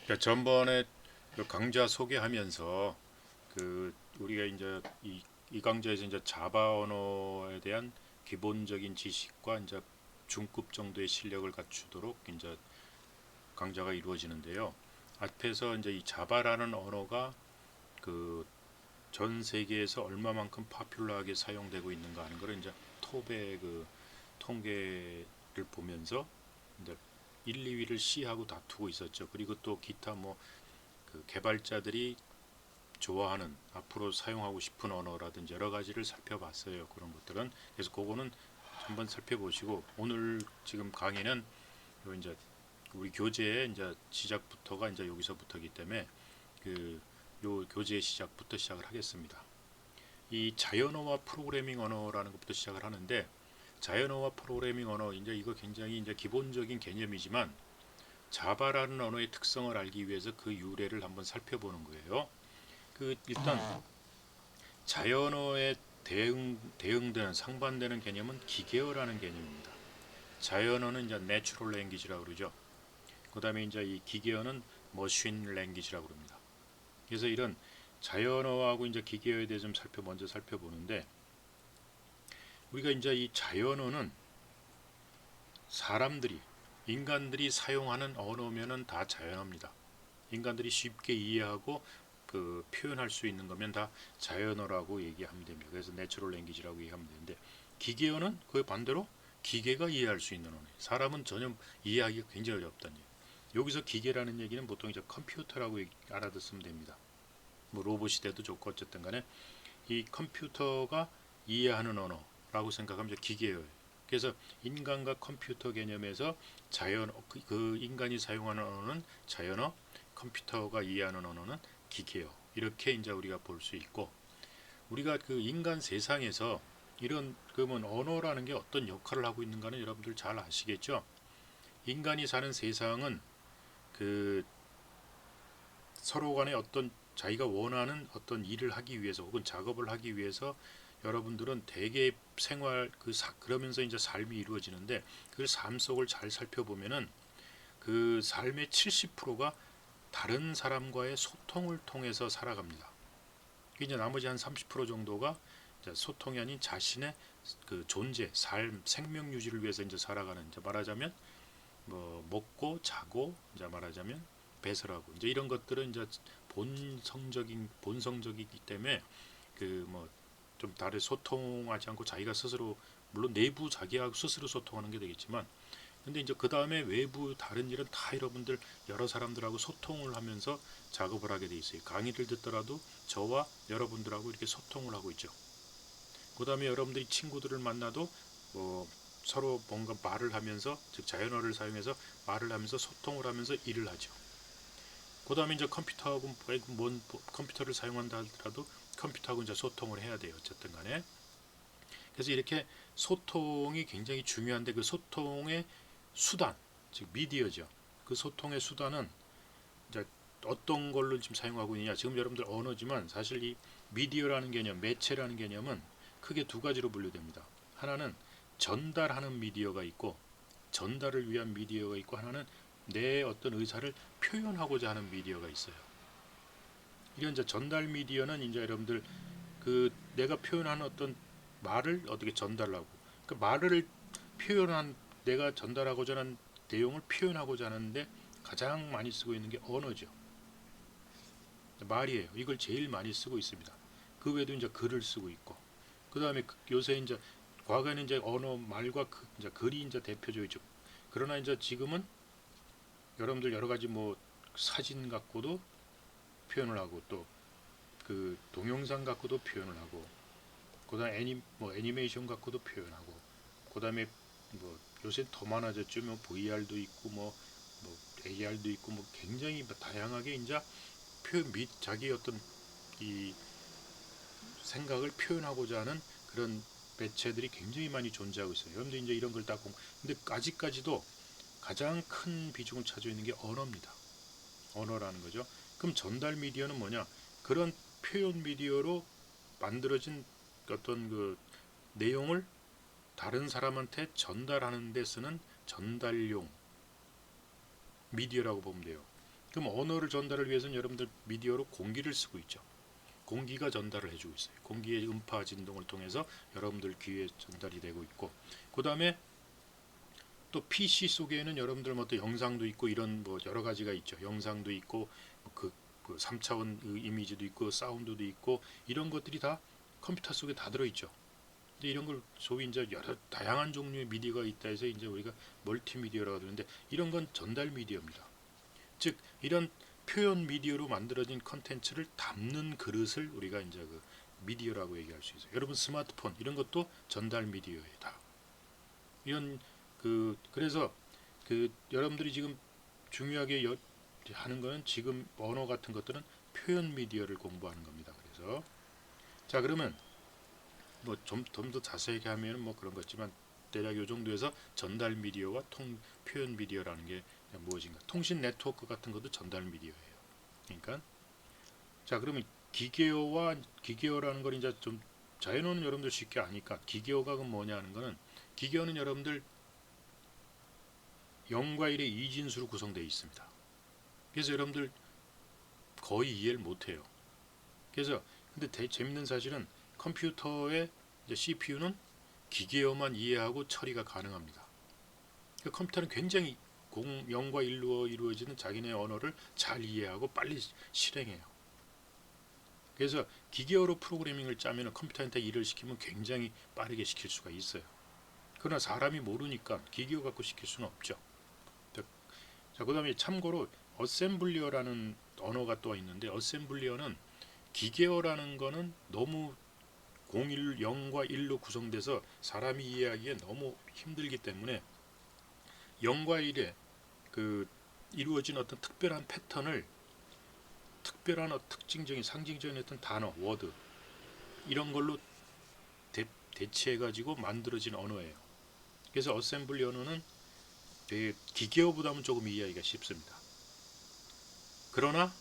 그러니까 전번에 그 강좌 소개하면서 우리가 이제 이 강좌에서 이제 자바 언어에 대한 기본적인 지식과 이제 중급 정도의 실력을 갖추도록 이제 강좌가 이루어지는데요. 앞에서 이제 이 자바라는 언어가 그 전 세계에서 얼마만큼 파퓰러하게 사용되고 있는가 하는 걸 이제 톱의 그 통계를 보면서 이제 1, 2위를 C하고 다투고 있었죠. 그리고 또 기타 뭐 그 개발자들이 좋아하는 앞으로 사용하고 싶은 언어라든지 여러 가지를 살펴봤어요. 그런 것들은 그래서 그거는 한번 살펴보시고 오늘 지금 강의는 요 이제 우리 교재의 이제 시작부터가 이제 여기서부터이기 때문에 그 요 교재의 시작부터 시작을 하겠습니다. 이 자연어와 프로그래밍 언어라는 것부터 시작을 하는데 자연어와 프로그래밍 언어 이제 이거 굉장히 이제 기본적인 개념이지만 자바라는 언어의 특성을 알기 위해서 그 유래를 한번 살펴보는 거예요. 일단 자연어에 대응되는 상반되는 개념은 기계어라는 개념입니다. 자연어는 이제 내추럴 랭귀지라고 그러죠. 그다음에 이제 이 기계어는 머신 랭귀지라고 그럽니다. 그래서 이런 자연어하고 이제 기계어에 대해 좀 먼저 살펴보는데 우리가 이제 이 자연어는 사람들이 인간들이 사용하는 언어면은 다 자연어입니다. 인간들이 쉽게 이해하고 그 표현할 수 있는 거면 다 자연어라고 얘기하면 됩니다. 그래서 내추럴 랭귀지라고 얘기하면 되는데 기계어는 그 반대로 기계가 이해할 수 있는 언어예요. 사람은 전혀 이해하기가 굉장히 어렵다는 얘기예요. 여기서 기계라는 얘기는 보통 이제 컴퓨터라고 알아듣으면 됩니다. 뭐 로봇이 돼도 좋고 어쨌든 간에 이 컴퓨터가 이해하는 언어라고 생각하면 이제 기계예요. 그래서 인간과 컴퓨터 개념에서 그 인간이 사용하는 언어는 자연어, 컴퓨터가 이해하는 언어는 기계어. 이렇게 이제 우리가 볼 수 있고 우리가 그 인간 세상에서 이런 그러면 언어라는 게 어떤 역할을 하고 있는가는 여러분들 잘 아시겠죠? 인간이 사는 세상은 그 서로 간에 어떤 자기가 원하는 어떤 일을 하기 위해서 혹은 작업을 하기 위해서 여러분들은 대개 생활 그러면서 이제 삶이 이루어지는데 그 삶 속을 잘 살펴보면은 그 삶의 70%가 다른 사람과의 소통을 통해서 살아갑니다. 이제 나머지 한 30% 정도가 소통이 아닌 자신의 그 존재, 삶, 생명 유지를 위해서 이제 살아가는 이제 말하자면 뭐 먹고 자고 이제 말하자면 배설하고 이제 이런 것들은 이제 본성적이기 때문에 그 뭐 좀 다른 소통하지 않고 자기가 스스로 물론 내부 자기하고 스스로 소통하는 게 되겠지만 근데 이제 그 다음에 외부 다른 일은 다 여러분들 여러 사람들하고 소통을 하면서 작업을 하게 돼 있어요. 강의를 듣더라도 저와 여러분들하고 이렇게 소통을 하고 있죠. 그 다음에 여러분들이 친구들을 만나도 서로 뭔가 말을 하면서 즉 자연어를 사용해서 말을 하면서 소통을 하면서 일을 하죠. 그 다음에 이제 컴퓨터를 사용한다 하더라도 컴퓨터하고 이제 소통을 해야 돼요. 어쨌든 간에. 그래서 이렇게 소통이 굉장히 중요한데 그 소통의 수단, 즉 미디어죠. 그 소통의 수단은 이제 어떤 걸로 지금 사용하고 있느냐. 지금 여러분들 언어지만 사실 이 미디어라는 개념, 매체라는 개념은 크게 두 가지로 분류됩니다. 하나는 전달하는 미디어가 있고 전달을 위한 미디어가 있고 하나는 내 어떤 의사를 표현하고자 하는 미디어가 있어요. 이런 이제 전달 미디어는 이제 여러분들 그 내가 표현하는 어떤 말을 어떻게 전달하고 그 말을 표현한 내가 전달하고자 하는 내용을 표현하고자 하는데 가장 많이 쓰고 있는 게 언어죠. 말이에요. 이걸 제일 많이 쓰고 있습니다. 그 외에도 이제 글을 쓰고 있고 그 다음에 요새 이제 과거에는 이제 언어 말과 이제 글이 이제 대표적이죠. 그러나 이제 지금은 여러분들 여러 가지 뭐 사진 갖고도 표현을 하고 또 그 동영상 갖고도 표현을 하고 그다음에 애니메이션 갖고도 표현하고 그다음에 뭐 요새 더 많아졌죠. 뭐 VR도 있고 뭐 AR도 있고 뭐 굉장히 다양하게 이제 표현 및 자기 어떤 이 생각을 표현하고자 하는 그런 매체들이 굉장히 많이 존재하고 있어요. 여러분들 이제 이런 걸 딱 보면 근데 아직까지도 가장 큰 비중을 차지하고 있는 게 언어입니다. 언어라는 거죠. 그럼 전달 미디어는 뭐냐? 그런 표현 미디어로 만들어진 어떤 그 내용을 다른 사람한테 전달하는 데 쓰는 전달용 미디어라고 보면 돼요. 그럼 언어를 전달을 위해서는 여러분들 미디어로 공기를 쓰고 있죠. 공기가 전달을 해주고 있어요. 공기의 음파 진동을 통해서 여러분들 귀에 전달이 되고 있고, 그 다음에 또 PC 속에는 여러분들 뭐 또 영상도 있고 이런 뭐 여러 가지가 있죠. 영상도 있고 그 3차원 이미지도 있고 사운드도 있고 이런 것들이 다 컴퓨터 속에 다 들어있죠. 근데 이런 걸 소위 이제 여러 다양한 종류의 미디어가 있다 해서 이제 우리가 멀티미디어라고 하는데, 이런 건 전달 미디어입니다. 즉 이런 표현 미디어로 만들어진 컨텐츠를 담는 그릇을 우리가 이제 그 미디어라고 얘기할 수 있어요. 여러분 스마트폰 이런 것도 전달 미디어예요. 다 이런 그래서 여러분들이 지금 중요하게 하는 거는 지금 언어 같은 것들은 표현 미디어를 공부하는 겁니다. 그래서 자 그러면 뭐 좀 더 자세하게 하면 뭐 그런 거지만 대략 요 정도에서 전달 미디어와 표현 미디어라는 게 무엇인가, 통신 네트워크 같은 것도 전달 미디어예요. 그러니까 자 그러면 기계어라는 걸 이제 좀 자연어는 여러분들 쉽게 아니까 기계어가 뭐냐 하는 거는, 기계어는 여러분들 0과 1의 이진수로 구성되어 있습니다. 그래서 여러분들 거의 이해를 못해요. 그래서 근데 재밌는 사실은 컴퓨터의 CPU는 기계어만 이해하고 처리가 가능합니다. 그러니까 컴퓨터는 굉장히 0과 1로 이루어지는 자기네 언어를 잘 이해하고 빨리 실행해요. 그래서 기계어로 프로그래밍을 짜면 컴퓨터한테 일을 시키면 굉장히 빠르게 시킬 수가 있어요. 그러나 사람이 모르니까 기계어 갖고 시킬 수는 없죠. 자, 그 다음에 참고로 어셈블리어라는 언어가 또 있는데, 어셈블리어는 기계어라는 거는 너무 0과 1로 구성돼서 사람이 이해하기에 너무 힘들기 때문에 0과 1에 이루어진 어떤 특별한 패턴을, 특별한 특징적인 상징적인 어떤 단어, 워드 이런 걸로 대체해 가지고 만들어진 언어예요. 그래서 어셈블리 언어는 기계어보다는 조금 이해하기가 쉽습니다. 그러나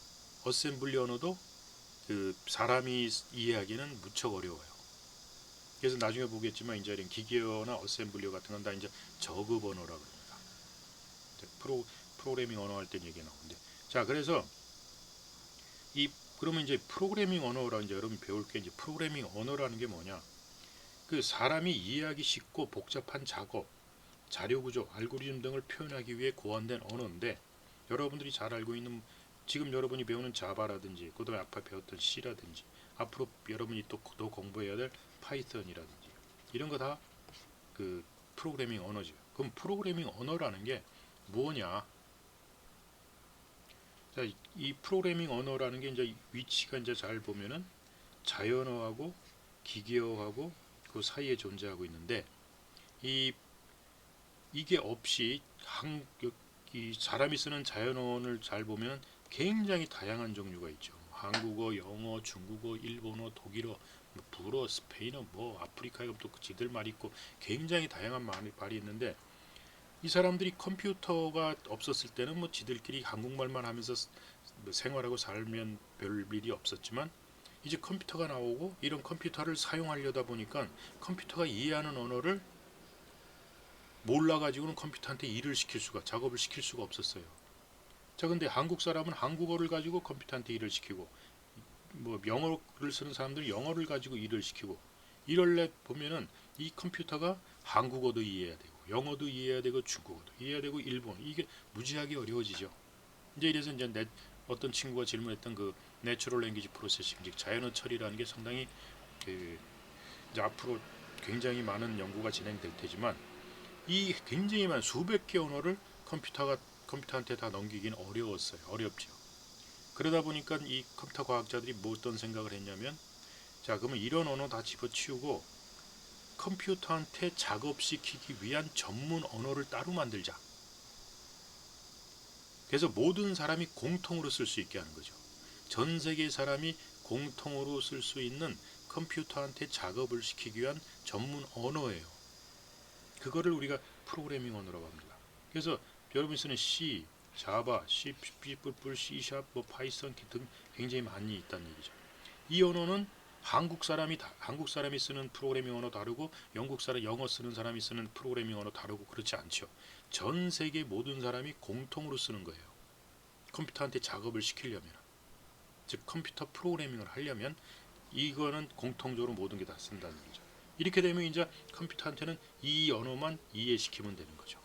어셈블리 언어도 사람이 이해하기는 무척 어려워요. 그래서 나중에 보겠지만 이제 이런 기계어나 어셈블리어 같은 건 다 이제 저급 언어라고 합니다. 프로그래밍 언어 할 때 얘기 나오는데, 자 그래서 그러면 이제 프로그래밍 언어라 이제 여러분 배울 게, 이제 프로그래밍 언어라는 게 뭐냐? 사람이 이해하기 쉽고 복잡한 작업, 자료 구조, 알고리즘 등을 표현하기 위해 고안된 언어인데, 여러분들이 잘 알고 있는 지금 여러분이 배우는 자바라든지 그다음에 앞에 배웠던 C라든지 앞으로 여러분이 또 더 공부해야 될 파이썬이라든지 이런 거 다 프로그래밍 언어죠. 그럼 프로그래밍 언어라는 게 뭐냐? 자, 이 프로그래밍 언어라는 게 이제 위치가 이제 잘 보면은 자연어하고 기계어하고 그 사이에 존재하고 있는데, 이게 없이 이 사람이 쓰는 자연어를 잘 보면 굉장히 다양한 종류가 있죠. 한국어, 영어, 중국어, 일본어, 독일어, 불어, 스페인어, 뭐 아프리카에 또 지들 말이 있고 굉장히 다양한 말이 있는데, 이 사람들이 컴퓨터가 없었을 때는 뭐 지들끼리 한국말만 하면서 생활하고 살면 별 일이 없었지만, 이제 컴퓨터가 나오고 이런 컴퓨터를 사용하려다 보니까 컴퓨터가 이해하는 언어를 몰라가지고는 컴퓨터한테 작업을 시킬 수가 없었어요. 자, 근데 한국 사람은 한국어를 가지고 컴퓨터한테 일을 시키고, 뭐 영어를 쓰는 사람들은 영어를 가지고 일을 시키고, 이럴래 보면은 이 컴퓨터가 한국어도 이해해야 되고, 영어도 이해해야 되고, 중국어도 이해해야 되고, 일본어, 이게 무지하게 어려워지죠. 이제 이래서 이제 어떤 친구가 질문했던 내추럴 랭귀지 프로세싱, 즉 자연어 처리라는 게 상당히 이제 앞으로 굉장히 많은 연구가 진행될 테지만, 이 굉장히 많은 수백 개 언어를 컴퓨터한테 다 넘기기는 어렵죠. 그러다 보니까 이 컴퓨터 과학자들이 뭐 어떤 생각을 했냐면, 자 그러면 이런 언어 다 집어치우고 컴퓨터한테 작업시키기 위한 전문 언어를 따로 만들자. 그래서 모든 사람이 공통으로 쓸 수 있게 하는 거죠. 전 세계 사람이 공통으로 쓸 수 있는 컴퓨터한테 작업을 시키기 위한 전문 언어예요. 그거를 우리가 프로그래밍 언어라고 합니다. 그래서 여러분이 쓰는 C, 자바, C++, C#, 뭐 파이썬 등 굉장히 많이 있다는 얘기죠. 이 언어는 한국 사람이 쓰는 프로그래밍 언어 다르고, 영어 쓰는 사람이 쓰는 프로그래밍 언어 다르고 그렇지 않죠. 전 세계 모든 사람이 공통으로 쓰는 거예요. 컴퓨터한테 작업을 시키려면, 즉 컴퓨터 프로그래밍을 하려면 이거는 공통적으로 모든 게 다 쓴다는 거죠. 이렇게 되면 이제 컴퓨터한테는 이 언어만 이해시키면 되는 거죠.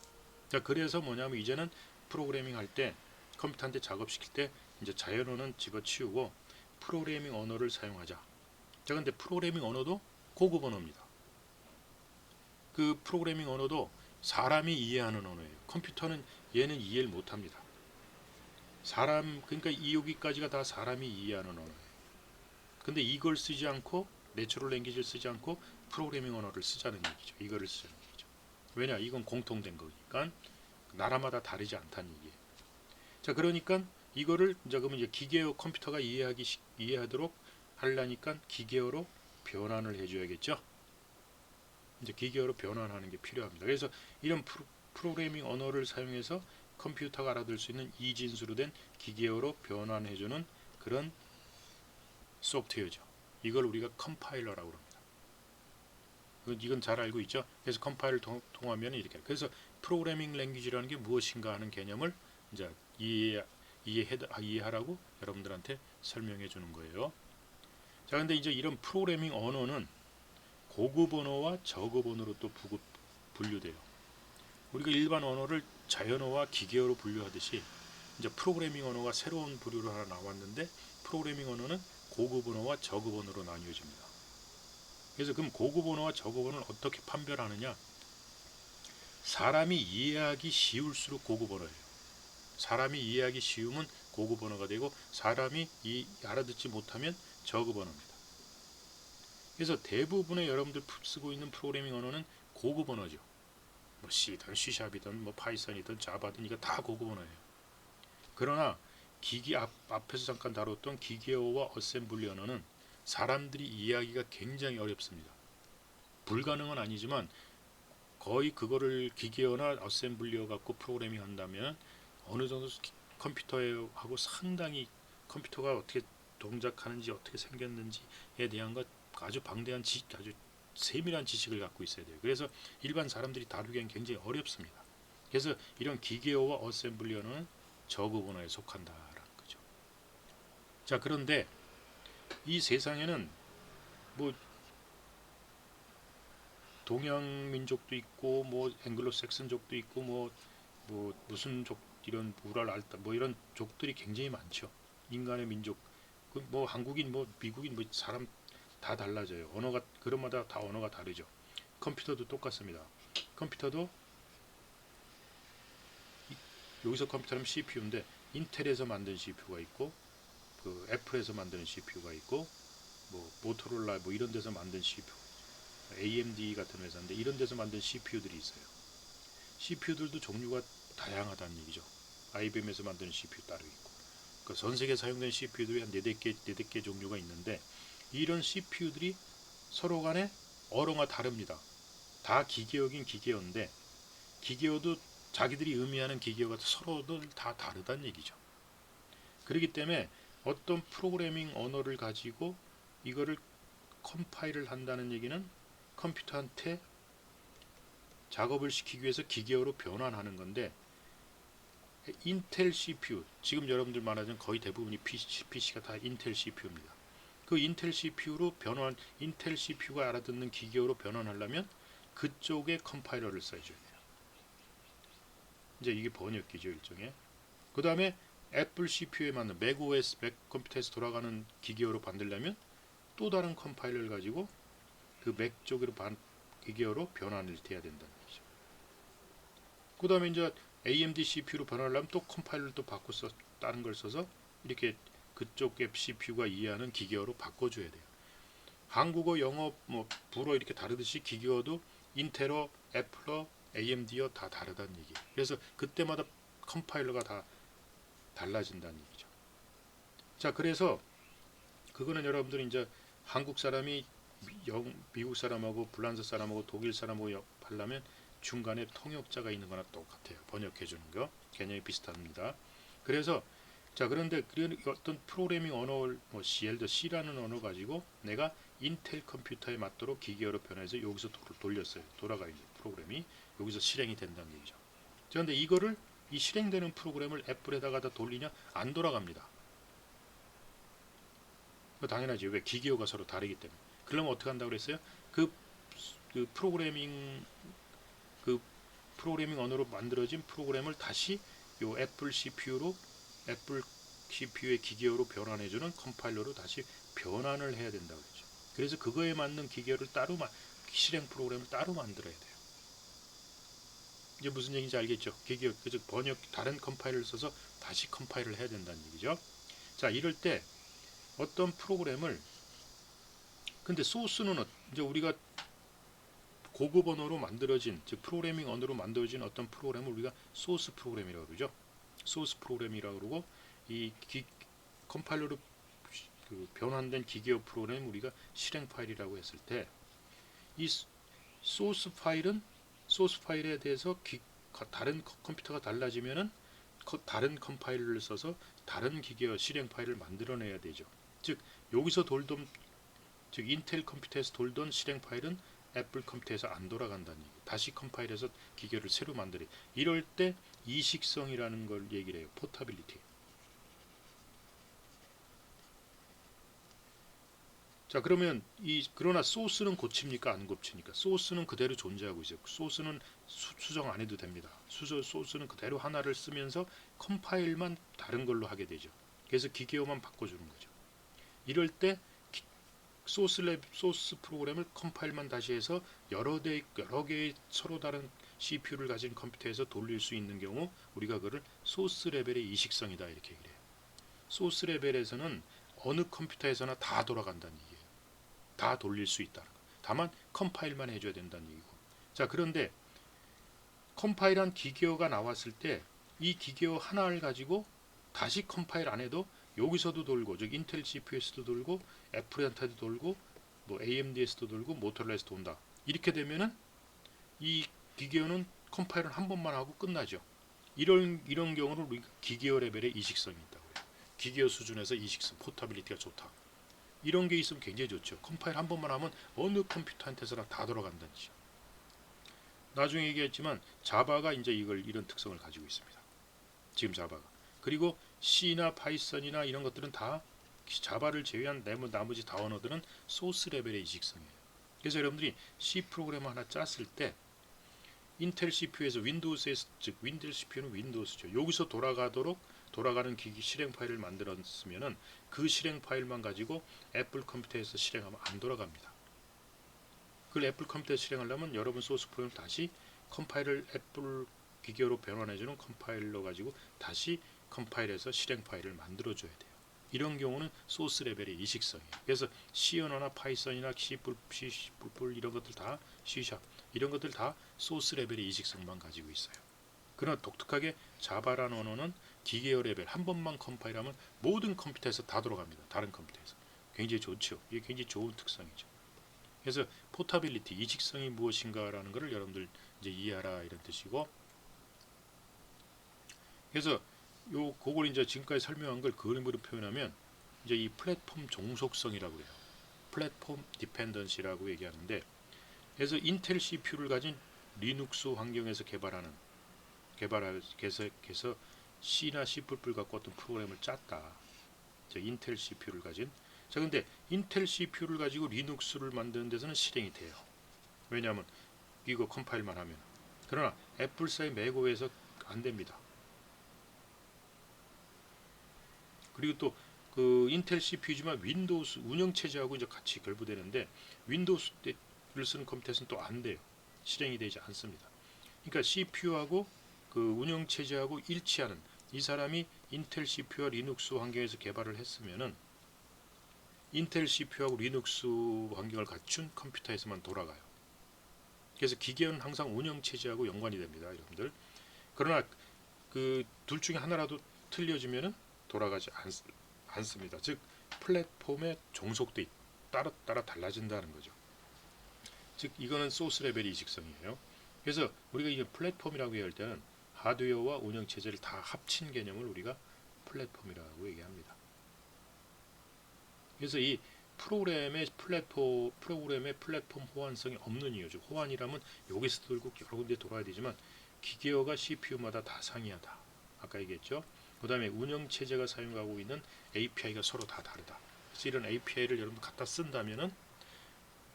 자, 그래서 뭐냐면 이제는 프로그래밍 할 때 컴퓨터한테 작업시킬 때 이제 자연어는 집어치우고 프로그래밍 언어를 사용하자. 자, 근데 프로그래밍 언어도 고급 언어입니다. 그 프로그래밍 언어도 사람이 이해하는 언어예요. 컴퓨터는 얘는 이해를 못합니다. 그러니까 여기까지가 다 사람이 이해하는 언어예요. 근데 이걸 쓰지 않고 내추럴 랭귀지를 쓰지 않고 프로그래밍 언어를 쓰자는 얘기죠. 이거를 쓰자는 얘기죠. 왜냐? 이건 공통된 거니까 나라마다 다르지 않다는 얘기예요. 자, 그러니까 이거를 그러면 이제 기계어 컴퓨터가 이해하도록 하려니까 기계어로 변환을 해줘야겠죠. 이제 기계어로 변환하는 게 필요합니다. 그래서 이런 프로그래밍 언어를 사용해서 컴퓨터가 알아들 수 있는 이진수로 된 기계어로 변환해주는 그런 소프트웨어죠. 이걸 우리가 컴파일러라고 합니다. 이건 잘 알고 있죠. 그래서 컴파일을 통하면 이렇게. 그래서 프로그래밍 랭귀지라는 게 무엇인가 하는 개념을 이제 이해하라고 여러분들한테 설명해 주는 거예요. 자, 근데 이제 이런 프로그래밍 언어는 고급 언어와 저급 언어로 또 분류돼요. 우리가 일반 언어를 자연어와 기계어로 분류하듯이 이제 프로그래밍 언어가 새로운 부류로 하나 나왔는데 프로그래밍 언어는 고급 언어와 저급 언어로 나뉘어집니다. 그래서 그럼 고급 언어와 저급 언어를 어떻게 판별하느냐? 사람이 이해하기 쉬울수록 고급 언어예요. 사람이 이해하기 쉬우면 고급 언어가 되고 사람이 알아듣지 못하면 저급 언어입니다. 그래서 대부분의 여러분들 쓰고 있는 프로그래밍 언어는 고급 언어죠. 뭐 C든 C샵이든 뭐 파이썬이든 자바든 이거 다 고급 언어예요. 그러나 앞에서 잠깐 다뤘던 기계어와 어셈블리 언어는 사람들이 이해하기가 굉장히 어렵습니다. 불가능은 아니지만 거의 그거를 기계어나 어셈블리어 갖고 프로그래밍 한다면 어느 정도 컴퓨터하고 상당히 컴퓨터가 어떻게 동작하는지 어떻게 생겼는지에 대한 것 아주 방대한 아주 세밀한 지식을 갖고 있어야 돼요. 그래서 일반 사람들이 다루기엔 굉장히 어렵습니다. 그래서 이런 기계어와 어셈블리어는 저급 언어에 속한다라는 거죠. 자, 그런데 이 세상에는 뭐 동양 민족도 있고 뭐 앵글로색슨족도 있고 뭐 무슨 족 이런 우랄 알타 뭐 이런 족들이 굉장히 많죠. 인간의 민족 뭐 한국인 뭐 미국인 뭐 사람 다 달라져요. 언어가 그런마다 다 언어가 다르죠. 컴퓨터도 똑같습니다. 컴퓨터도 여기서 컴퓨터는 CPU인데 인텔에서 만든 CPU가 있고 그 애플에서 만드는 CPU가 있고 뭐 모토로라 뭐 이런 데서 만든 CPU, AMD 같은 회사인데 이런 데서 만든 CPU들이 있어요. CPU들도 종류가 다양하다는 얘기죠. IBM에서 만드는 CPU 따로 있고 그 전 세계 사용된 CPU들이 한 4개 종류가 있는데 이런 CPU들이 서로 간에 언어가 다릅니다. 다 기계어긴 기계어인데 기계어도 자기들이 의미하는 기계어가 서로들 다 다르다는 얘기죠. 그렇기 때문에 어떤 프로그래밍 언어를 가지고 이거를 컴파일을 한다는 얘기는 컴퓨터한테 작업을 시키기 위해서 기계어로 변환하는 건데 인텔 CPU, 지금 여러분들 말하자면 거의 대부분이 PC가 다 인텔 CPU입니다. 그 인텔 CPU로 인텔 CPU가 알아듣는 기계어로 변환하려면 그쪽에 컴파일러를 써줘야 돼요. 이제 이게 번역기죠, 일종의. 그 다음에 애플 CPU에 맞는 맥OS, 맥 컴퓨터에서 돌아가는 기계어로 만들려면 또 다른 컴파일러를 가지고 그 맥 쪽으로 기계어로 변환을 해야 된다는 얘기죠. 그 다음에 이제 AMD CPU로 변환하려면 또 컴파일러를 또 바꿔서 다른 걸 써서 이렇게 그쪽 앱 CPU가 이해하는 기계어로 바꿔줘야 돼요. 한국어, 영어, 뭐 불어 이렇게 다르듯이 기계어도 인텔어, 애플어, AMD어 다 다르다는 얘기예요. 그래서 그때마다 컴파일러가 다 달라진다는 얘기죠. 자, 그래서 그거는 여러분들이 이제 한국 사람이 미국 사람하고 프랑스 사람하고 독일 사람하고 하려면 중간에 통역자가 있는 거나 똑같아요. 번역해 주는 거 개념이 비슷합니다. 그래서 자, 그런데 어떤 프로그래밍 언어를 뭐 예를 들어 C라는 언어 가지고 내가 인텔 컴퓨터에 맞도록 기계어로 변해서 여기서 돌렸어요. 돌아가 있는 프로그램이 여기서 실행이 된다는 얘기죠. 그런데 이거를 이 실행되는 프로그램을 애플에다가 다 돌리냐? 안 돌아갑니다. 당연하지. 왜? 기계어가 서로 다르기 때문에. 그러면 어떻게 한다고 그랬어요? 그, 그 프로그래밍 그 프로그래밍 언어로 만들어진 프로그램을 다시 요 애플 CPU의 기계어로 변환해주는 컴파일러로 다시 변환을 해야 된다고 그러죠. 그래서 그거에 맞는 기계어를 실행 프로그램을 따로 만들어야 돼요. 이제 무슨 얘기인지 알겠죠? 기계어, 즉 번역 다른 컴파일러를 써서 다시 컴파일을 해야 된다는 얘기죠. 자, 이럴 때 어떤 프로그램을 근데 소스는 이제 우리가 고급 언어로 만들어진 즉 프로그래밍 언어로 만들어진 어떤 프로그램을 우리가 소스 프로그램이라고 그러죠. 소스 프로그램이라고 그러고 이 컴파일러로 변환된 기계어 프로그램 우리가 실행 파일이라고 했을 때 이 소스 파일에 대해서 다른 컴퓨터가 달라지면은 다른 컴파일러를 써서 다른 기계어 실행 파일을 만들어내야 되죠. 즉 여기서 즉 인텔 컴퓨터에서 돌던 실행 파일은 애플 컴퓨터에서 안 돌아간다는 얘기. 다시 컴파일해서 기계를 새로 만들어. 이럴 때 이식성이라는 걸 얘기를 해요. 포터빌리티. 자, 그러면 그러나 소스는 고칩니까? 안 고칩니까? 소스는 그대로 존재하고 있어요. 소스는 수정 안 해도 됩니다. 소스는 그대로 하나를 쓰면서 컴파일만 다른 걸로 하게 되죠. 그래서 기계어만 바꿔주는 거죠. 이럴 때 소스 프로그램을 컴파일만 다시 해서 여러 개의 서로 다른 CPU를 가진 컴퓨터에서 돌릴 수 있는 경우 우리가 그를 소스 레벨의 이식성이다 이렇게 얘기해요. 소스 레벨에서는 어느 컴퓨터에서나 다 돌아간다는 얘기예요. 다 돌릴 수 있다. 다만 컴파일만 해줘야 된다는 얘기고. 자, 그런데 컴파일한 기계어가 나왔을 때 이 기계어 하나를 가지고 다시 컴파일 안 해도 여기서도 돌고, 즉 인텔 CPU에서도 돌고, 애플한테도 돌고, 뭐 AMD에서도 돌고, 모토로라에서도 돈다. 이렇게 되면은 이 기계어는 컴파일을 한 번만 하고 끝나죠. 이런 경우는 우리가 기계어 레벨의 이식성이 있다고 해요. 기계어 수준에서 이식성, 포터빌리티가 좋다. 이런 게 있으면 굉장히 좋죠. 컴파일 한 번만 하면 어느 컴퓨터한테서나 다 돌아간다는 죠. 나중에 얘기했지만 자바가 이제 이런 특성을 가지고 있습니다. 지금 자바가. 그리고 C나 파이썬이나 이런 것들은 다 자바를 제외한 나머지 다 언어들은 소스 레벨의 이식성이에요. 그래서 여러분들이 C 프로그램 하나 짰을 때 인텔 CPU에서 윈도우스에서 즉 인텔 CPU는 윈도우스죠. 여기서 돌아가는 기기 실행 파일을 만들었으면은 그 실행 파일만 가지고 애플 컴퓨터에서 실행하면 안 돌아갑니다. 그걸 애플 컴퓨터에서 실행하려면 여러분 소스 프로그램 다시 컴파일을 애플 기계로 변환해주는 컴파일러 가지고 다시 컴파일해서 실행 파일을 만들어줘야 돼요. 이런 경우는 소스 레벨의 이식성이에요. 그래서 C 언어나 파이썬이나 C++ 이런 것들 다 C# 이런 것들 다 소스 레벨의 이식성만 가지고 있어요. 그러나 독특하게 자바라는 언어는 기계어 레벨 한 번만 컴파일하면 모든 컴퓨터에서 다 돌아갑니다. 다른 컴퓨터에서. 굉장히 좋죠. 이게 굉장히 좋은 특성이죠. 그래서 포터빌리티, 이식성이 무엇인가라는 것을 여러분들 이제 이해하라 이런 뜻이고, 그래서 그걸 이제 지금까지 설명한 걸 그림으로 표현하면 이제 이 플랫폼 종속성이라고 해요. 플랫폼 디펜던시라고 얘기하는데, 그래서 인텔 CPU를 가진 리눅스 환경에서 개발해서 C나 C++ 갖고 어떤 프로그램을 짰다. 인텔 CPU를 가진. 자, 근데 인텔 CPU를 가지고 리눅스를 만드는 데서는 실행이 돼요. 왜냐하면 이거 컴파일만 하면. 그러나 애플사의 맥OS에서 안 됩니다. 그리고 또 그 인텔 CPU지만 윈도우스 운영체제하고 이제 같이 결부되는데 윈도우스를 쓰는 컴퓨터에서는 또 안 돼요. 실행이 되지 않습니다. 그러니까 CPU하고 그 운영체제하고 일치하는, 이 사람이 인텔 CPU와 리눅스 환경에서 개발을 했으면은 인텔 CPU하고 리눅스 환경을 갖춘 컴퓨터에서만 돌아가요. 그래서 기계는 항상 운영체제하고 연관이 됩니다, 여러분들. 그러나 그 둘 중에 하나라도 틀려지면은 돌아가지 않습니다. 즉 플랫폼의 종속도 따라 달라진다는 거죠. 즉 이거는 소스 레벨의 이식성이에요. 그래서 우리가 이게 플랫폼이라고 얘기할 때는 하드웨어와 운영체제를 다 합친 개념을 우리가 플랫폼이라고 얘기합니다. 그래서 이 프로그램의 플랫폼 호환성이 없는 이유죠. 호환이라면 여기서 돌고 여러 군데 돌아야 되지만 기계어가 CPU마다 다 상이하다. 아까 얘기했죠. 그 다음에 운영체제가 사용하고 있는 API가 서로 다 다르다. 그래서 이런 API를 여러분 갖다 쓴다면은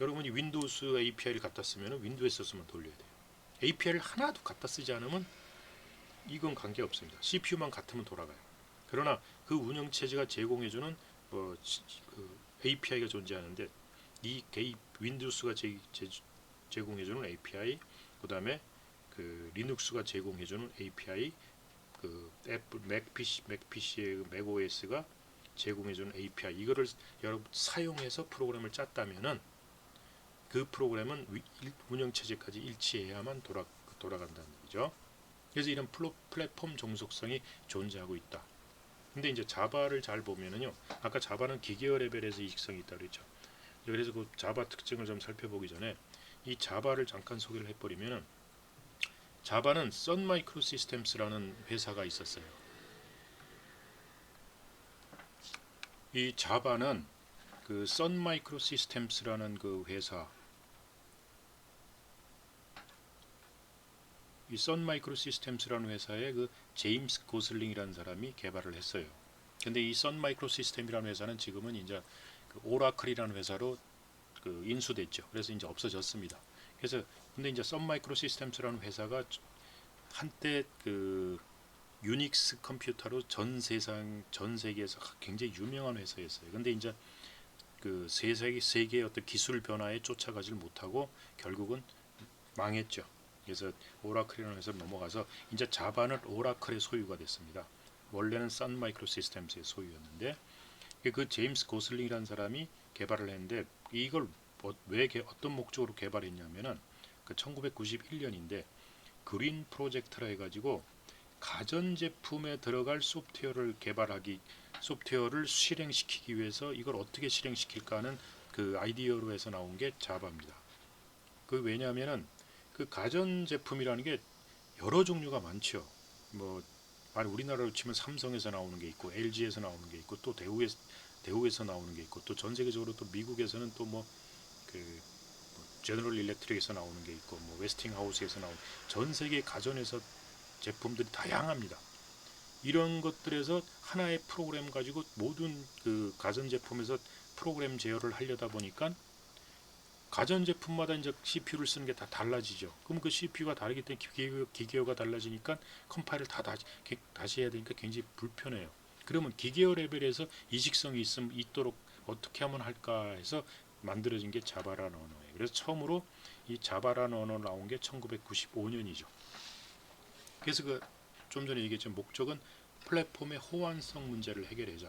여러분이 윈도우스 API를 갖다 쓰면 윈도우에서 쓰면 돌려야 돼요. API를 하나도 갖다 쓰지 않으면 이건 관계없습니다. CPU만 같으면 돌아가요. 그러나 그 운영체제가 제공해주는 그 API가 존재하는데 이 윈도우스가 제공해주는 API, 그 다음에 그 리눅스가 제공해주는 API, 그 애플 맥PC의 맥OS가 제공해주는 API 이거를 여러분 사용해서 프로그램을 짰다면은 그 프로그램은 운영체제까지 일치해야만 돌아간다는 얘기죠. 그래서 이런 플랫폼 종속성이 존재하고 있다. 근데 이제 자바를 잘 보면은요, 아까 자바는 기계어 레벨에서 이식성이 있다고 그랬죠. 그래서 그 자바 특징을 좀 살펴보기 전에 이 자바를 잠깐 소개를 해버리면은 자바는 선 마이크로 시스템스라는 회사가 있었어요. 이 자바는 그 선 마이크로 시스템스라는 그 회사, 이 선 마이크로 시스템스라는 회사의 그 제임스 고슬링이라는 사람이 개발을 했어요. 근데 이 선 마이크로 시스템이라는 회사는 지금은 이제 그 오라클이라는 회사로 그 인수됐죠. 그래서 이제 없어졌습니다. 그래서 근데 이제 선 마이크로 시스템스라는 회사가 한때 그 유닉스 컴퓨터로 전 세계에서 굉장히 유명한 회사였어요. 근데 이제 그 세계의 어떤 기술 변화에 쫓아가질 못하고 결국은 망했죠. 그래서 오라클이라는 회사로 넘어가서 이제 자바는 오라클의 소유가 됐습니다. 원래는 선 마이크로 시스템스의 소유였는데 그 제임스 고슬링이라는 사람이 개발을 했는데 이걸 왜 어떤 목적으로 개발했냐면은 그 1991년인데 그린 프로젝트라 해가지고 가전제품에 들어갈 소프트웨어를 실행시키기 위해서 이걸 어떻게 실행시킬까 하는 그 아이디어로 해서 나온 게 자바입니다. 그 왜냐하면은 그 가전제품이라는 게 여러 종류가 많죠. 뭐 우리나라로 치면 삼성에서 나오는 게 있고 LG에서 나오는 게 있고 또 대우에서 나오는 게 있고 또 전 세계적으로 또 미국에서는 또 뭐 그 제너럴 일렉트릭에서 나오는 게 있고 뭐 웨스팅하우스에서 나오는 전 세계 가전에서 제품들이 다양합니다. 이런 것들에서 하나의 프로그램 가지고 모든 그 가전제품에서 프로그램 제어를 하려다 보니까 가전제품마다 이제 CPU를 쓰는 게 다 달라지죠. 그럼 그 CPU가 다르기 때문에 기계어가 달라지니까 컴파일을 다시 해야 되니까 굉장히 불편해요. 그러면 기계어 레벨에서 이식성이 있도록 어떻게 하면 할까 해서 만들어진 게 자바라는 언어예요. 그래서 처음으로 이 자바라는 언어 나온 게 1995년이죠. 그래서 그 좀 전에 얘기했지만 목적은 플랫폼의 호환성 문제를 해결하자.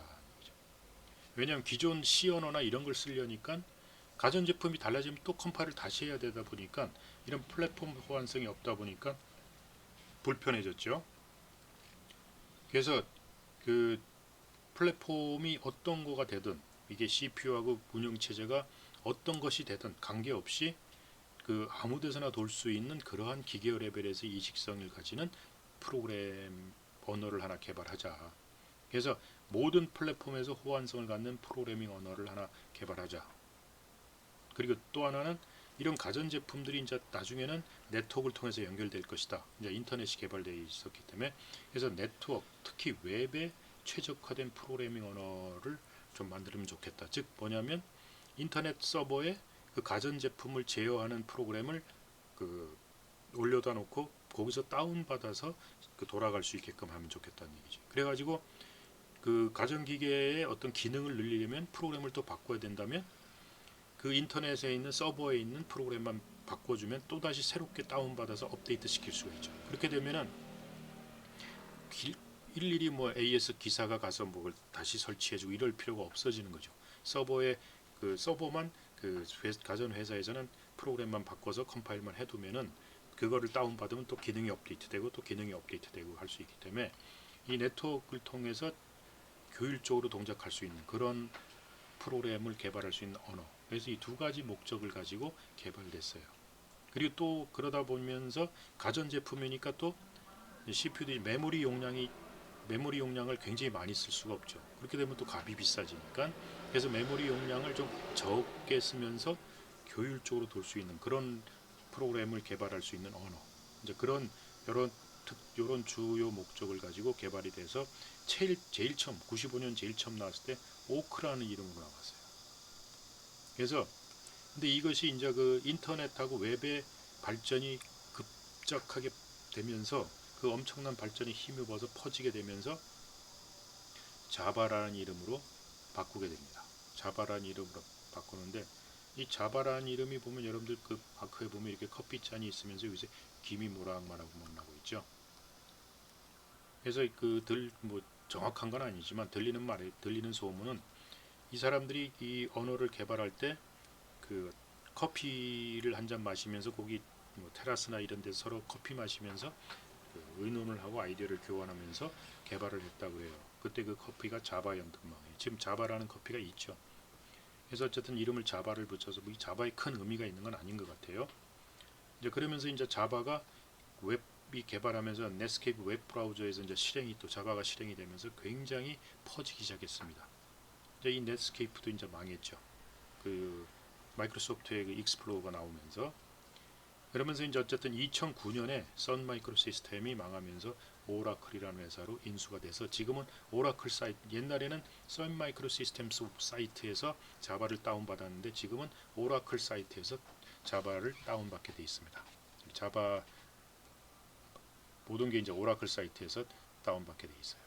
왜냐하면 기존 C 언어나 이런 걸 쓰려니까 가전제품이 달라지면 또 컴파일을 다시 해야 되다 보니까 이런 플랫폼 호환성이 없다 보니까 불편해졌죠. 그래서 그 플랫폼이 어떤 거가 되든 이게 CPU하고 운영체제가 어떤 것이 되든 관계없이 그 아무 데서나 돌 수 있는 그러한 기계어 레벨에서 이식성을 가지는 프로그램 언어를 하나 개발하자. 그래서 모든 플랫폼에서 호환성을 갖는 프로그래밍 언어를 하나 개발하자. 그리고 또 하나는 이런 가전제품들이 이제 나중에는 네트워크를 통해서 연결될 것이다. 이제 인터넷이 개발되어 있었기 때문에 그래서 네트워크, 특히 웹에 최적화된 프로그래밍 언어를 좀 만들면 좋겠다. 즉 뭐냐면 인터넷 서버에 그 가전제품을 제어하는 프로그램을 그 올려다 놓고 거기서 다운받아서 그 돌아갈 수 있게끔 하면 좋겠다는 얘기죠. 그래가지고 그 가전기계의 어떤 기능을 늘리려면 프로그램을 또 바꿔야 된다면 그 인터넷에 있는 서버에 있는 프로그램만 바꿔주면 또다시 새롭게 다운받아서 업데이트 시킬 수가 있죠. 그렇게 되면은 일일이 뭐 AS 기사가 가서 뭐 다시 설치해주고 이럴 필요가 없어지는 거죠. 서버만 그 가전 회사에서는 프로그램만 바꿔서 컴파일만 해두면은 그거를 다운받으면 또 기능이 업데이트되고 또 기능이 업데이트되고 할 수 있기 때문에 이 네트워크를 통해서 효율적으로 동작할 수 있는 그런 프로그램을 개발할 수 있는 언어. 그래서 이 두 가지 목적을 가지고 개발됐어요. 그리고 또 그러다 보면서 가전제품이니까 또 CPU들이 메모리 용량을 굉장히 많이 쓸 수가 없죠. 그렇게 되면 또 값이 비싸지니까 그래서 메모리 용량을 좀 적게 쓰면서 효율적으로 돌 수 있는 그런 프로그램을 개발할 수 있는 언어. 이제 그런 요런 주요 목적을 가지고 개발이 돼서 제일 처음 95년 제일 처음 나왔을 때 오크라는 이름으로 나왔어요. 그래서 근데 이것이 이제 그 인터넷하고 웹의 발전이 급작하게 되면서 그 엄청난 발전에 힘입어서 퍼지게 되면서 자바라는 이름으로 바꾸게 됩니다. 자바라는 이름으로 바꾸는데 이 자바라는 이름이 보면 여러분들 그 마크에 보면 이렇게 커피잔이 있으면서 요새 김이 모락말하고 나고 있죠. 그래서 뭐 정확한 건 아니지만 들리는 소문은 이 사람들이 이 언어를 개발할 때 그 커피를 한 잔 마시면서 거기 뭐 테라스나 이런 데 서로 커피 마시면서 그 의논을 하고 아이디어를 교환하면서 개발을 했다고 해요. 그때 그 커피가 자바 연등망이에요. 지금 자바라는 커피가 있죠. 그래서 어쨌든 이름을 자바를 붙여서 이 자바에 큰 의미가 있는 건 아닌 것 같아요. 이제 그러면서 이제 자바가 웹이 개발하면서 넷스케이프 웹 브라우저에서 이제 자바가 실행이 되면서 굉장히 퍼지기 시작했습니다. 이제 이 넷스케이프도 이제 망했죠. 그 마이크로소프트의 그 익스플로러가 나오면서 그러면서 이제 어쨌든 2009년에 선 마이크로 시스템이 망하면서 오라클이라는 회사로 인수가 돼서 지금은 오라클 사이트 옛날에는 선 마이크로 시스템 사이트에서 자바를 다운받았는데 지금은 오라클 사이트에서 자바를 다운받게 돼 있습니다. 자바 모든 게 이제 오라클 사이트에서 다운받게 돼 있어요.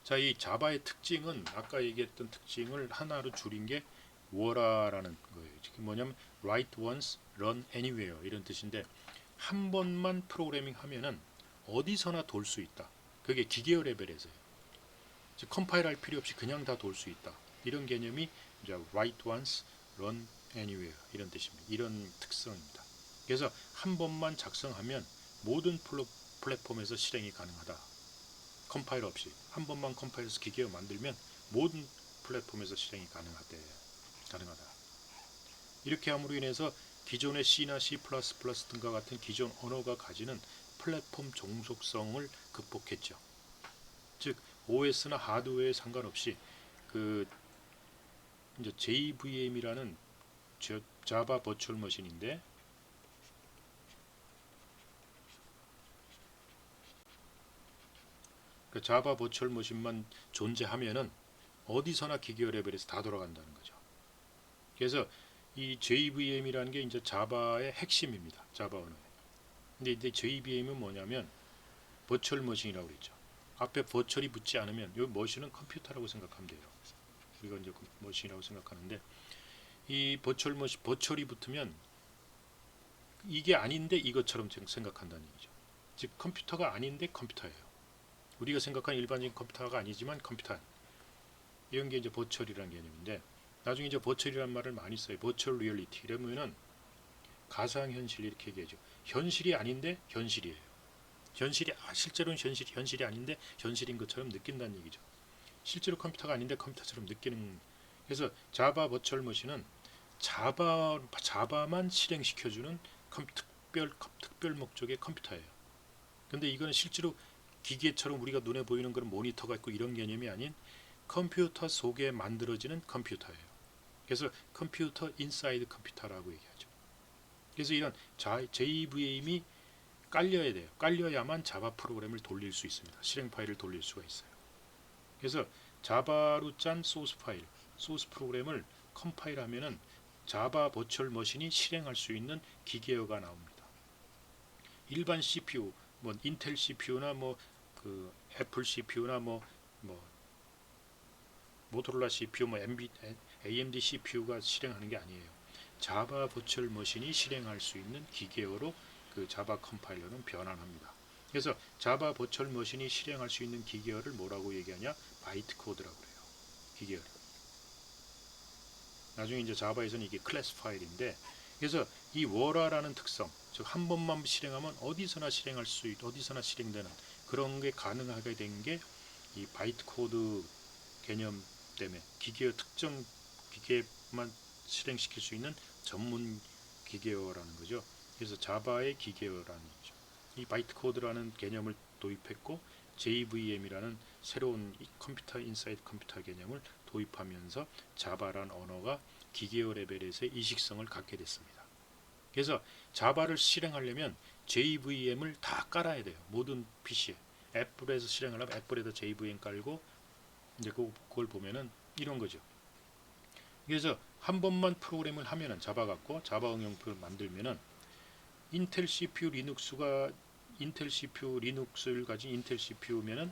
자, 이 자바의 특징은 아까 얘기했던 특징을 하나로 줄인 게 워라라는 거예요. 지금 뭐냐면 write once, run anywhere 이런 뜻인데 한 번만 프로그래밍 하면은 어디서나 돌 수 있다. 그게 기계어 레벨에서요. 즉 컴파일할 필요 없이 그냥 다 돌 수 있다. 이런 개념이 이제 write once, run anywhere 이런 뜻입니다. 이런 특성입니다. 그래서 한 번만 작성하면 모든 플랫폼에서 실행이 가능하다. 컴파일 없이 한 번만 컴파일해서 기계어 만들면 모든 플랫폼에서 실행이 가능하다. 이렇게 함으로 인해서 기존의 C나 C++ 등과 같은 기존 언어가 가지는 플랫폼 종속성을 극복했죠. 즉 OS나 하드웨어에 상관없이 그 이제 JVM이라는 자바 버추얼 머신인데 그 자바 버추얼 머신만 존재하면은 어디서나 기계어 레벨에서 다 돌아간다는 거죠. 그래서 이 JVM이라는 게 이제 자바의 핵심입니다. 자바 언어에. 근데 이제 JVM은 뭐냐면 버추얼 머신이라고 그랬죠. 앞에 버추얼이 붙지 않으면 이 머신은 컴퓨터라고 생각하면 돼요. 우리가 이제 머신이라고 생각하는데 이 버추얼이 붙으면 이게 아닌데 이것처럼 생각한다는 얘기죠. 즉 컴퓨터가 아닌데 컴퓨터예요. 우리가 생각하는 일반적인 컴퓨터가 아니지만 컴퓨터. 이런 게 이제 버추얼이라는 개념인데 나중에 이제 버추얼이라는 말을 많이 써요. 버추얼 리얼리티 이러면은 가상현실 이렇게 얘기하죠. 현실이 아닌데 현실이에요. 실제로는 현실이 아닌데 현실인 것처럼 느낀다는 얘기죠. 실제로 컴퓨터가 아닌데 컴퓨터처럼 느끼는. 그래서 자바 버추얼 머신은 자바만 실행시켜주는 특별 목적의 컴퓨터예요. 근데 이거는 실제로 기계처럼 우리가 눈에 보이는 그런 모니터가 있고 이런 개념이 아닌 컴퓨터 속에 만들어지는 컴퓨터예요. 그래서 컴퓨터 인사이드 컴퓨터라고 얘기하죠. 그래서 이런 JVM이 깔려야 돼요. 깔려야만 자바 프로그램을 돌릴 수 있습니다. 실행 파일을 돌릴 수가 있어요. 그래서 자바로 짠 소스 프로그램을 컴파일하면은 자바 버추얼 머신이 실행할 수 있는 기계어가 나옵니다. 일반 CPU, 뭐 인텔 CPU나 뭐 그 애플 CPU나 뭐 모토로라 CPU, 뭐 AMD CPU가 실행하는 게 아니에요. 자바 버추얼 머신이 실행할 수 있는 기계어로 그 자바 컴파일러는 변환합니다. 그래서 자바 버추얼 머신이 실행할 수 있는 기계어를 뭐라고 얘기하냐? 바이트 코드라고 그래요. 기계어를. 나중에 이제 자바에서는 이게 클래스 파일인데 그래서 이 워라라는 특성, 즉 한 번만 실행하면 어디서나 실행되는 그런 게 가능하게 된 게 이 바이트 코드 개념 때문에 특정 기계만 실행시킬 수 있는 전문 기계어라는 거죠. 그래서 자바의 기계어라는 얘기죠. 이 바이트 코드라는 개념을 도입했고 JVM이라는 새로운 컴퓨터 인사이드 컴퓨터 개념을 도입하면서 자바라는 언어가 기계어 레벨에서의 이식성을 갖게 됐습니다. 그래서 자바를 실행하려면 JVM을 다 깔아야 돼요. 모든 PC에. 애플에서 실행하려면 애플에다 JVM 깔고 이제 그걸 보면은 이런 거죠. 그래서 한 번만 프로그램을 하면은 자바 갖고 자바 응용표를 만들면은 인텔 CPU 리눅스를 가진 인텔 CPU면은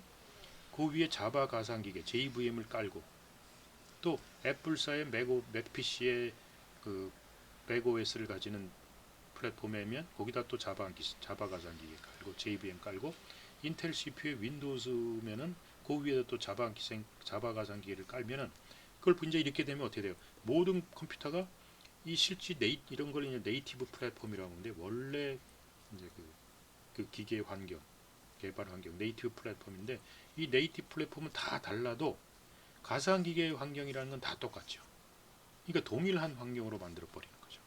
그 위에 자바 가상기계 JVM을 깔고 또 애플사의 맥PC의 그 맥OS를 가지는 플랫폼이면 거기다 또 자바 가상기계 깔고 JVM 깔고 인텔 CPU의 윈도우즈면은 그 위에다 또 자바 가상기계를 깔면은 그걸 이제 이렇게 되면 어떻게 돼요? 모든 컴퓨터가 이 실제 이런 걸 이제 네이티브 플랫폼이라고 하는데 원래 이제 그 기계 환경 개발 환경 네이티브 플랫폼인데 이 네이티브 플랫폼은 다 달라도 가상기계 환경이라는 건 다 똑같죠. 그러니까 동일한 환경으로 만들어 버리는 거죠.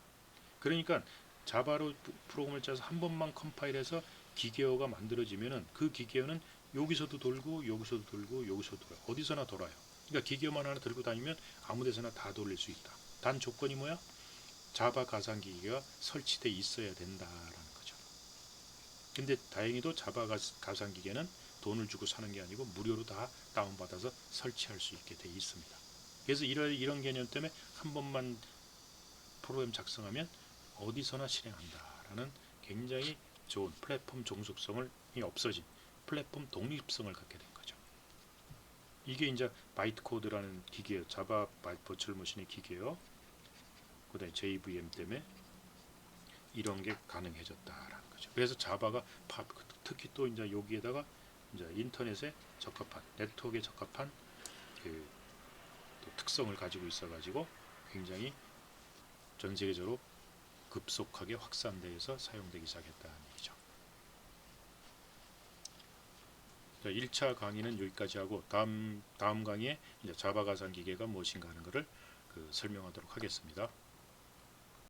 그러니까 자바로 프로그램을 짜서 한 번만 컴파일해서 기계어가 만들어지면은 그 기계어는 여기서도 돌고 여기서도 돌고 여기서도 돌아요. 어디서나 돌아요. 그러니까 기계어만 하나 들고 다니면 아무데서나 다 돌릴 수 있다. 단 조건이 뭐야? 자바 가상기계가 설치돼 있어야 된다라는 거죠. 근데 다행히도 자바 가상기계는 돈을 주고 사는 게 아니고 무료로 다 다운받아서 설치할 수 있게 돼 있습니다. 그래서 이런 개념 때문에 한 번만 프로그램 작성하면 어디서나 실행한다라는 굉장히 좋은 플랫폼 종속성이 없어진 플랫폼 독립성을 갖게 된 거죠. 이게 이제 바이트 코드라는 기계요. 자바 버추얼 머신의 기계요. 그다음에 JVM 때문에 이런 게 가능해졌다라는 거죠. 그래서 자바가 특히 또 이제 여기에다가 이제 인터넷에 적합한 네트워크에 적합한 그 또 특성을 가지고 있어가지고 굉장히 전 세계적으로 급속하게 확산돼서 사용되기 시작했다는 얘기죠. 자, 1차 강의는 여기까지 하고 다음 강의에 이제 자바 가상 기계가 무엇인가 하는 것을 설명하도록 하겠습니다.